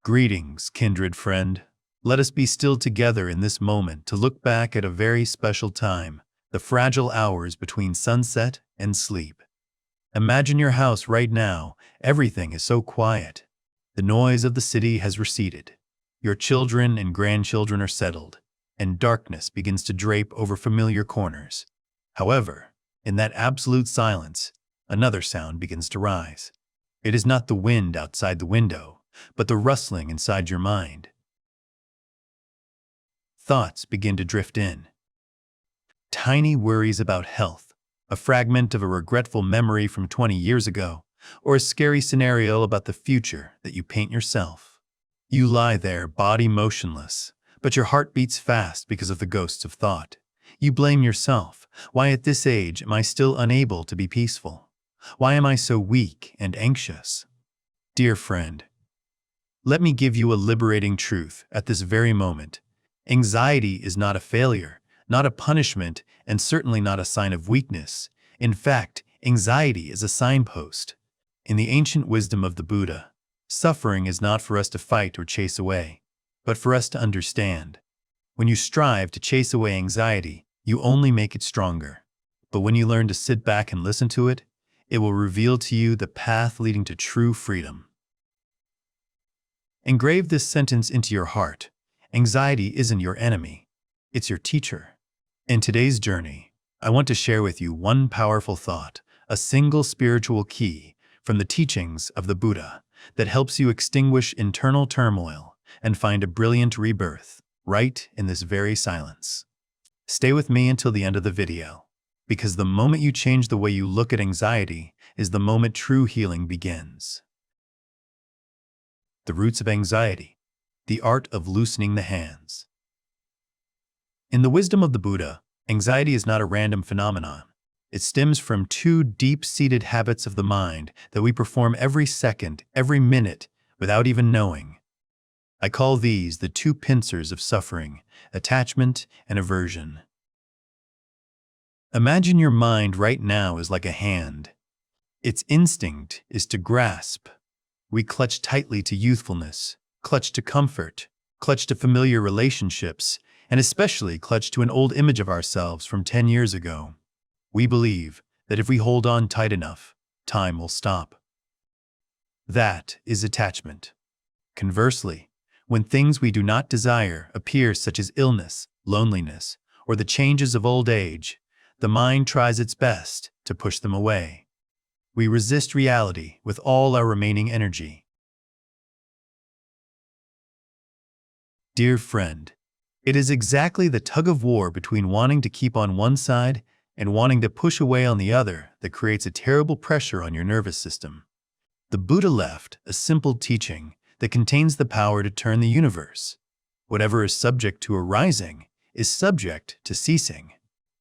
Greetings, kindred friend. Let us be still together in this moment to look back at a very special time, the fragile hours between sunset and sleep. Imagine your house right now. Everything is so quiet. The noise of the city has receded. Your children and grandchildren are settled, and darkness begins to drape over familiar corners. However, in that absolute silence, another sound begins to rise. It is not the wind outside the window, but the rustling inside your mind. Thoughts begin to drift in. Tiny worries about health, a fragment of a regretful memory from 20 years ago, or a scary scenario about the future that you paint yourself. You lie there, body motionless, but your heart beats fast because of the ghosts of thought. You blame yourself. Why at this age am I still unable to be peaceful? Why am I so weak and anxious? Dear friend, let me give you a liberating truth at this very moment. Anxiety is not a failure, not a punishment, and certainly not a sign of weakness. In fact, anxiety is a signpost. In the ancient wisdom of the Buddha, suffering is not for us to fight or chase away, but for us to understand. When you strive to chase away anxiety, you only make it stronger. But when you learn to sit back and listen to it, it will reveal to you the path leading to true freedom. Engrave this sentence into your heart. Anxiety isn't your enemy. It's your teacher. In today's journey, I want to share with you one powerful thought, a single spiritual key from the teachings of the Buddha that helps you extinguish internal turmoil and find a brilliant rebirth right in this very silence. Stay with me until the end of the video, because the moment you change the way you look at anxiety is the moment true healing begins. The roots of anxiety, the art of loosening the hands. In the wisdom of the Buddha, anxiety is not a random phenomenon. It stems from two deep-seated habits of the mind that we perform every second, every minute, without even knowing. I call these the two pincers of suffering, attachment and aversion. Imagine your mind right now is like a hand. Its instinct is to grasp. We clutch tightly to youthfulness, clutch to comfort, clutch to familiar relationships, and especially clutch to an old image of ourselves from 10 years ago. We believe that if we hold on tight enough, time will stop. That is attachment. Conversely, when things we do not desire appear, such as illness, loneliness, or the changes of old age, the mind tries its best to push them away. We resist reality with all our remaining energy. Dear friend, it is exactly the tug-of-war between wanting to keep on one side and wanting to push away on the other that creates a terrible pressure on your nervous system. The Buddha left a simple teaching that contains the power to turn the universe. Whatever is subject to arising is subject to ceasing.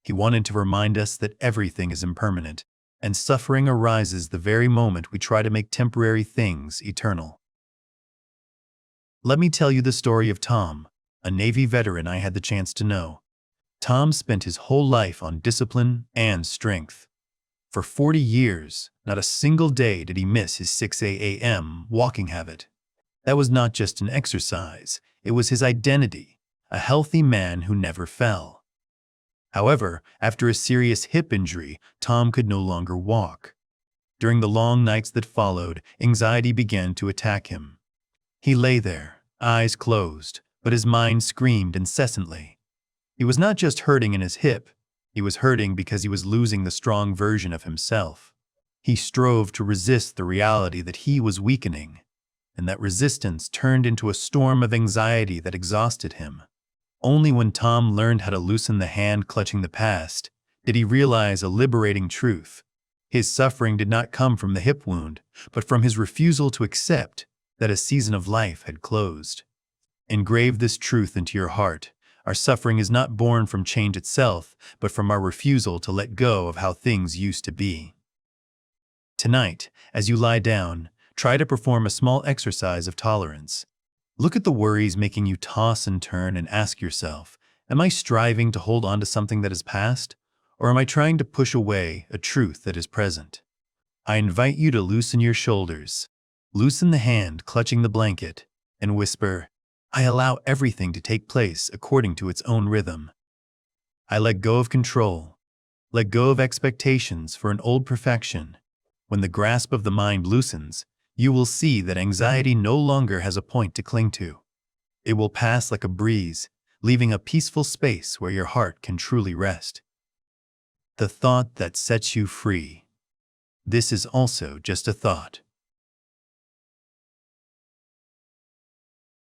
He wanted to remind us that everything is impermanent, and suffering arises the very moment we try to make temporary things eternal. Let me tell you the story of Tom, a Navy veteran I had the chance to know. Tom spent his whole life on discipline and strength. For 40 years, not a single day did he miss his 6 a.m. walking habit. That was not just an exercise, it was his identity, a healthy man who never fell. However, after a serious hip injury, Tom could no longer walk. During the long nights that followed, anxiety began to attack him. He lay there, eyes closed, but his mind screamed incessantly. He was not just hurting in his hip, he was hurting because he was losing the strong version of himself. He strove to resist the reality that he was weakening, and that resistance turned into a storm of anxiety that exhausted him. Only when Tom learned how to loosen the hand clutching the past did he realize a liberating truth. His suffering did not come from the hip wound, but from his refusal to accept that a season of life had closed. Engrave this truth into your heart. Our suffering is not born from change itself, but from our refusal to let go of how things used to be. Tonight, as you lie down, try to perform a small exercise of tolerance. Look at the worries making you toss and turn and ask yourself, am I striving to hold on to something that is past, or am I trying to push away a truth that is present? I invite you to loosen your shoulders, loosen the hand clutching the blanket, and whisper, I allow everything to take place according to its own rhythm. I let go of control, let go of expectations for an old perfection. When the grasp of the mind loosens, you will see that anxiety no longer has a point to cling to. It will pass like a breeze, leaving a peaceful space where your heart can truly rest. The thought that sets you free. This is also just a thought.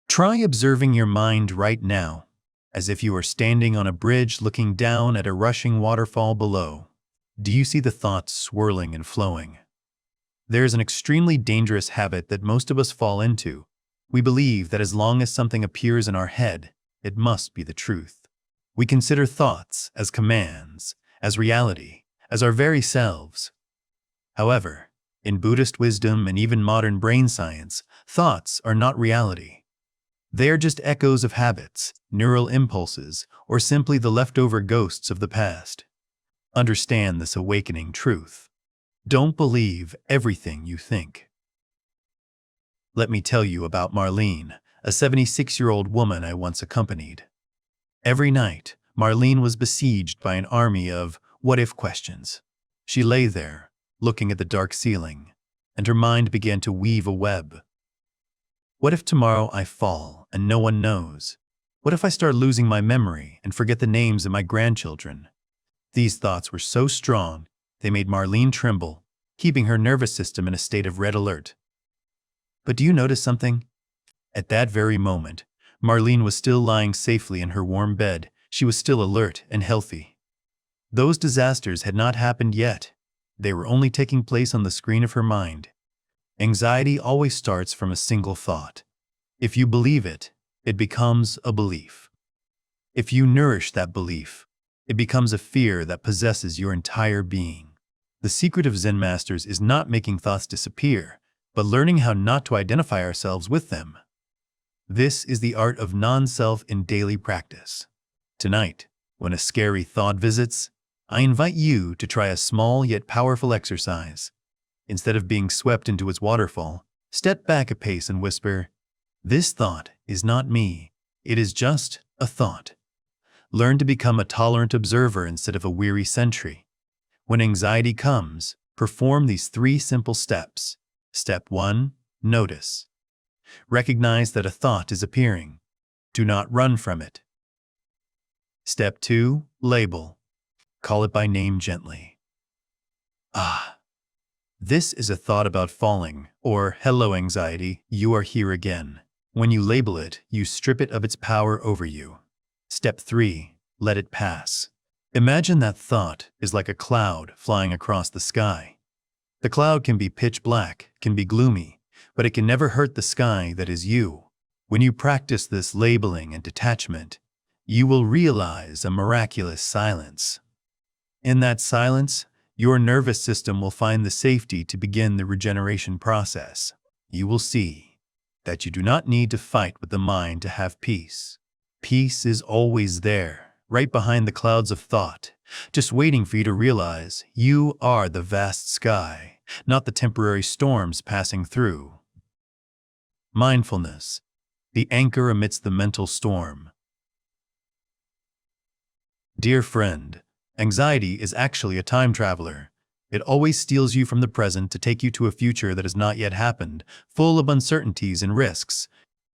Try observing your mind right now, as if you are standing on a bridge looking down at a rushing waterfall below. Do you see the thoughts swirling and flowing? There is an extremely dangerous habit that most of us fall into. We believe that as long as something appears in our head, it must be the truth. We consider thoughts as commands, as reality, as our very selves. However, in Buddhist wisdom and even modern brain science, thoughts are not reality. They are just echoes of habits, neural impulses, or simply the leftover ghosts of the past. Understand this awakening truth. Don't believe everything you think. Let me tell you about Marlene, a 76-year-old woman I once accompanied. Every night, Marlene was besieged by an army of what-if questions. She lay there, looking at the dark ceiling, and her mind began to weave a web. What if tomorrow I fall and no one knows? What if I start losing my memory and forget the names of my grandchildren? These thoughts were so strong, they made Marlene tremble, keeping her nervous system in a state of red alert. But do you notice something? At that very moment, Marlene was still lying safely in her warm bed. She was still alert and healthy. Those disasters had not happened yet. They were only taking place on the screen of her mind. Anxiety always starts from a single thought. If you believe it, it becomes a belief. If you nourish that belief, it becomes a fear that possesses your entire being. The secret of Zen masters is not making thoughts disappear, but learning how not to identify ourselves with them. This is the art of non-self in daily practice. Tonight, when a scary thought visits, I invite you to try a small yet powerful exercise. Instead of being swept into its waterfall, step back a pace and whisper, this thought is not me. It is just a thought. Learn to become a tolerant observer instead of a weary sentry. When anxiety comes, perform these 3 simple steps. Step 1, notice. Recognize that a thought is appearing. Do not run from it. Step 2, label. Call it by name gently. This is a thought about falling, or hello anxiety, you are here again. When you label it, you strip it of its power over you. Step 3, let it pass. Imagine that thought is like a cloud flying across the sky. The cloud can be pitch black, can be gloomy, but it can never hurt the sky that is you. When you practice this labeling and detachment, you will realize a miraculous silence. In that silence, your nervous system will find the safety to begin the regeneration process. You will see that you do not need to fight with the mind to have peace. Peace is always there, right behind the clouds of thought, just waiting for you to realize you are the vast sky, not the temporary storms passing through. Mindfulness, the anchor amidst the mental storm. Dear friend, anxiety is actually a time traveler. It always steals you from the present to take you to a future that has not yet happened, full of uncertainties and risks.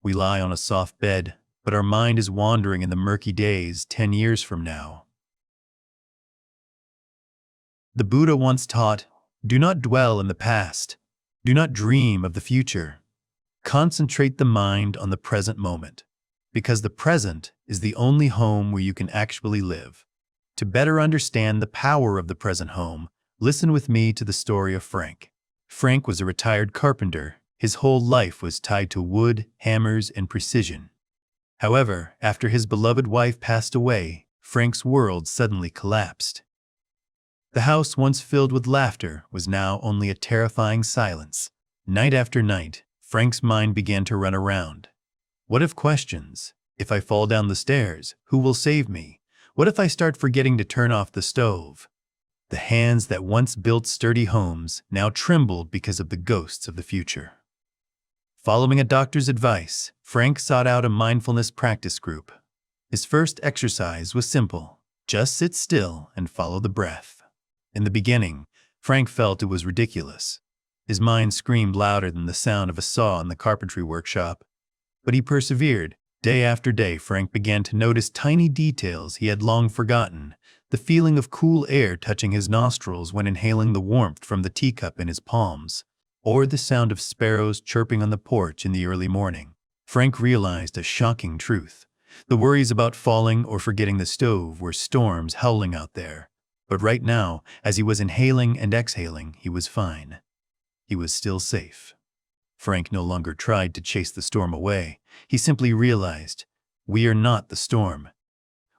We lie on a soft bed, but our mind is wandering in the murky days 10 years from now. The Buddha once taught, do not dwell in the past. Do not dream of the future. Concentrate the mind on the present moment, because the present is the only home where you can actually live. To better understand the power of the present home, listen with me to the story of Frank. Frank was a retired carpenter. His whole life was tied to wood, hammers, and precision. However, after his beloved wife passed away, Frank's world suddenly collapsed. The house once filled with laughter was now only a terrifying silence. Night after night, Frank's mind began to run around. What if questions? If I fall down the stairs, who will save me? What if I start forgetting to turn off the stove? The hands that once built sturdy homes now trembled because of the ghosts of the future. Following a doctor's advice, Frank sought out a mindfulness practice group. His first exercise was simple: just sit still and follow the breath. In the beginning, Frank felt it was ridiculous. His mind screamed louder than the sound of a saw in the carpentry workshop. But he persevered. Day after day, Frank began to notice tiny details he had long forgotten: the feeling of cool air touching his nostrils when inhaling the warmth from the teacup in his palms, or the sound of sparrows chirping on the porch in the early morning. Frank realized a shocking truth. The worries about falling or forgetting the stove were storms howling out there. But right now, as he was inhaling and exhaling, he was fine. He was still safe. Frank no longer tried to chase the storm away. He simply realized, we are not the storm.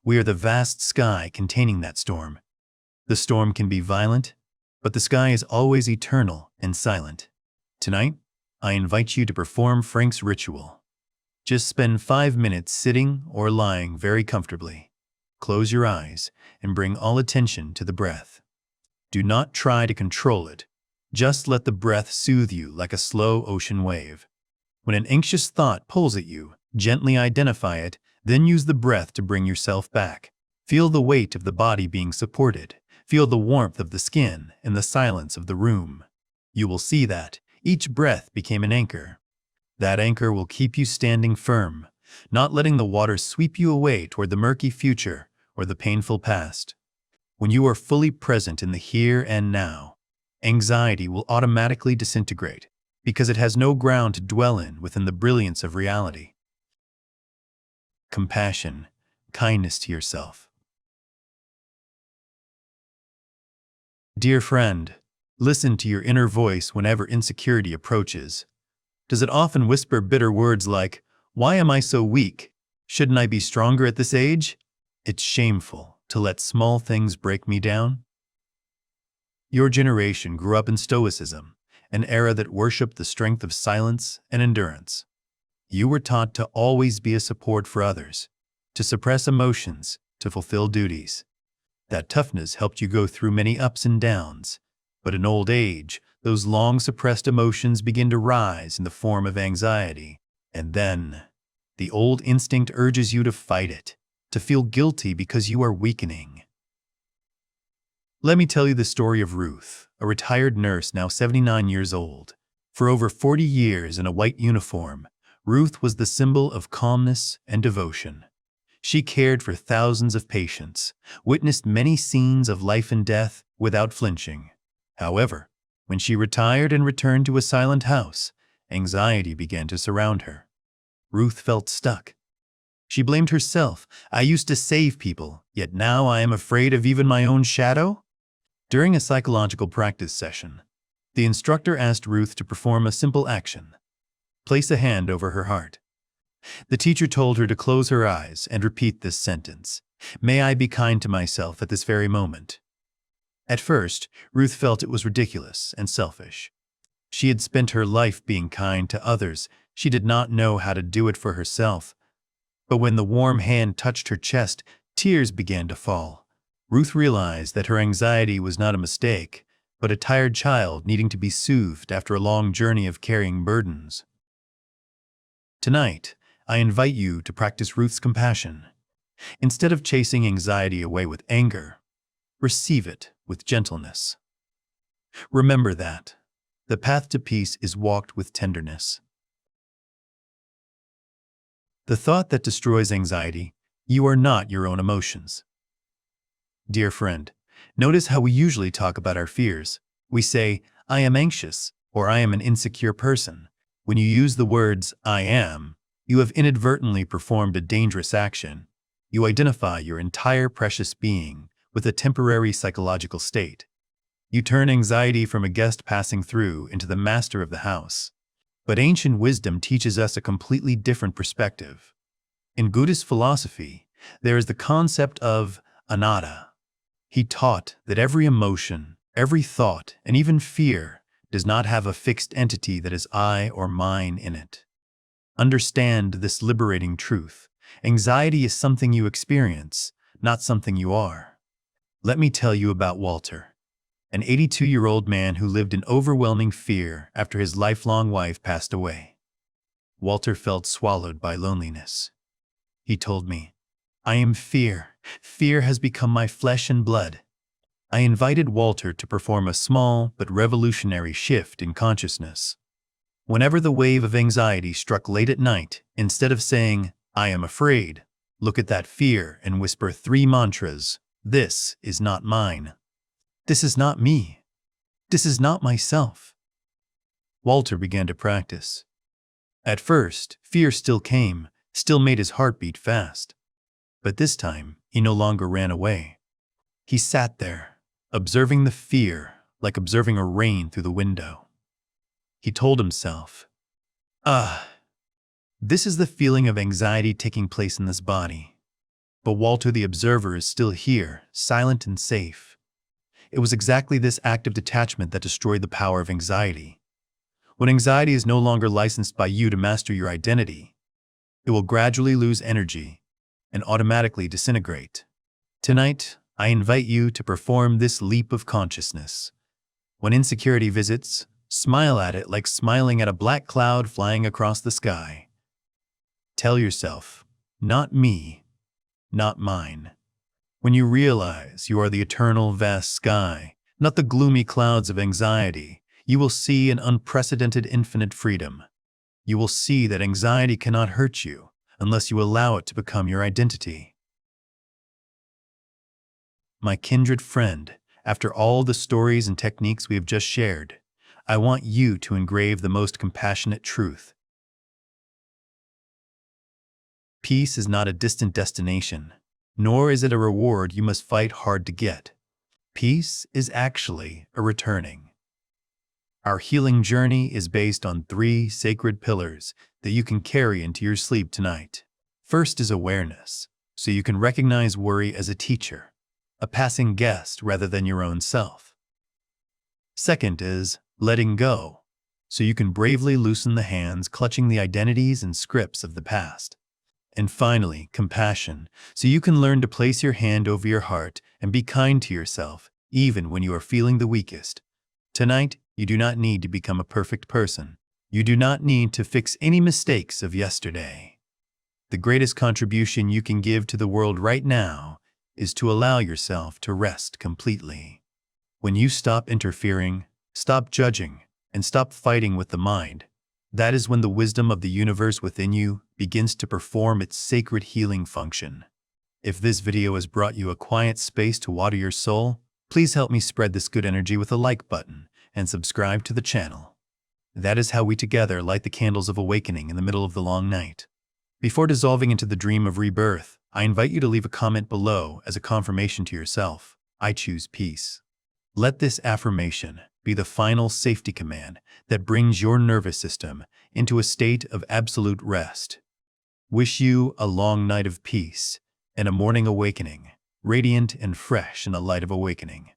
We are the vast sky containing that storm. The storm can be violent, but the sky is always eternal and silent. Tonight, I invite you to perform Frank's ritual. Just spend 5 minutes sitting or lying very comfortably. Close your eyes and bring all attention to the breath. Do not try to control it. Just let the breath soothe you like a slow ocean wave. When an anxious thought pulls at you, gently identify it, then use the breath to bring yourself back. Feel the weight of the body being supported. Feel the warmth of the skin and the silence of the room. You will see that each breath became an anchor. That anchor will keep you standing firm, not letting the water sweep you away toward the murky future or the painful past. When you are fully present in the here and now, anxiety will automatically disintegrate because it has no ground to dwell in within the brilliance of reality. Compassion, kindness to yourself. Dear friend, listen to your inner voice whenever insecurity approaches. Does it often whisper bitter words like, "Why am I so weak? Shouldn't I be stronger at this age? It's shameful to let small things break me down"? Your generation grew up in Stoicism, an era that worshipped the strength of silence and endurance. You were taught to always be a support for others, to suppress emotions, to fulfill duties. That toughness helped you go through many ups and downs, but in old age, those long suppressed emotions begin to rise in the form of anxiety. And then, the old instinct urges you to fight it, to feel guilty because you are weakening. Let me tell you the story of Ruth, a retired nurse now 79 years old. For over 40 years in a white uniform, Ruth was the symbol of calmness and devotion. She cared for thousands of patients, witnessed many scenes of life and death without flinching. However, when she retired and returned to a silent house, anxiety began to surround her. Ruth felt stuck. She blamed herself. "I used to save people, yet now I am afraid of even my own shadow?" During a psychological practice session, the instructor asked Ruth to perform a simple action: place a hand over her heart. The teacher told her to close her eyes and repeat this sentence: "May I be kind to myself at this very moment." At first, Ruth felt it was ridiculous and selfish. She had spent her life being kind to others. She did not know how to do it for herself. But when the warm hand touched her chest, tears began to fall. Ruth realized that her anxiety was not a mistake, but a tired child needing to be soothed after a long journey of carrying burdens. Tonight, I invite you to practice Ruth's compassion. Instead of chasing anxiety away with anger, receive it with gentleness. Remember that the path to peace is walked with tenderness. The thought that destroys anxiety: you are not your own emotions. Dear friend, notice how we usually talk about our fears. We say, "I am anxious," or "I am an insecure person." When you use the words "I am," you have inadvertently performed a dangerous action. You identify your entire precious being with a temporary psychological state. You turn anxiety from a guest passing through into the master of the house. But ancient wisdom teaches us a completely different perspective. In Buddhist philosophy, there is the concept of anatta. He taught that every emotion, every thought, and even fear does not have a fixed entity that is I or mine in it. Understand this liberating truth. Anxiety is something you experience, not something you are. Let me tell you about Walter, an 82-year-old man who lived in overwhelming fear after his lifelong wife passed away. Walter felt swallowed by loneliness. He told me, "I am fear. Fear has become my flesh and blood." I invited Walter to perform a small but revolutionary shift in consciousness. Whenever the wave of anxiety struck late at night, instead of saying, "I am afraid," look at that fear and whisper 3 mantras. This is not mine. This is not me. This is not myself. Walter began to practice. At first, fear still came, still made his heart beat fast. But this time, he no longer ran away. He sat there, observing the fear like observing a rain through the window. He told himself, this is the feeling of anxiety taking place in this body. But Walter the observer is still here, silent and safe. It was exactly this act of detachment that destroyed the power of anxiety. When anxiety is no longer licensed by you to master your identity, it will gradually lose energy and automatically disintegrate. Tonight, I invite you to perform this leap of consciousness. When insecurity visits, smile at it like smiling at a black cloud flying across the sky. Tell yourself, not me, not mine. When you realize you are the eternal vast sky, not the gloomy clouds of anxiety, you will see an unprecedented infinite freedom. You will see that anxiety cannot hurt you unless you allow it to become your identity. My kindred friend, after all the stories and techniques we have just shared, I want you to engrave the most compassionate truth. Peace is not a distant destination, nor is it a reward you must fight hard to get. Peace is actually a returning. Our healing journey is based on 3 sacred pillars that you can carry into your sleep tonight. First is awareness, so you can recognize worry as a teacher, a passing guest rather than your own self. Second is letting go, so you can bravely loosen the hands clutching the identities and scripts of the past. And finally, compassion, so you can learn to place your hand over your heart and be kind to yourself, even when you are feeling the weakest. Tonight, you do not need to become a perfect person. You do not need to fix any mistakes of yesterday. The greatest contribution you can give to the world right now is to allow yourself to rest completely. When you stop interfering, stop judging, and stop fighting with the mind, that is when the wisdom of the universe within you begins to perform its sacred healing function. If this video has brought you a quiet space to water your soul, please help me spread this good energy with a like button and subscribe to the channel. That is how we together light the candles of awakening in the middle of the long night. Before dissolving into the dream of rebirth, I invite you to leave a comment below as a confirmation to yourself. I choose peace. Let this affirmation be the final safety command that brings your nervous system into a state of absolute rest. Wish you a long night of peace and a morning awakening, radiant and fresh in the light of awakening.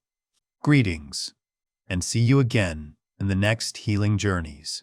Greetings, and see you again in the next healing journeys.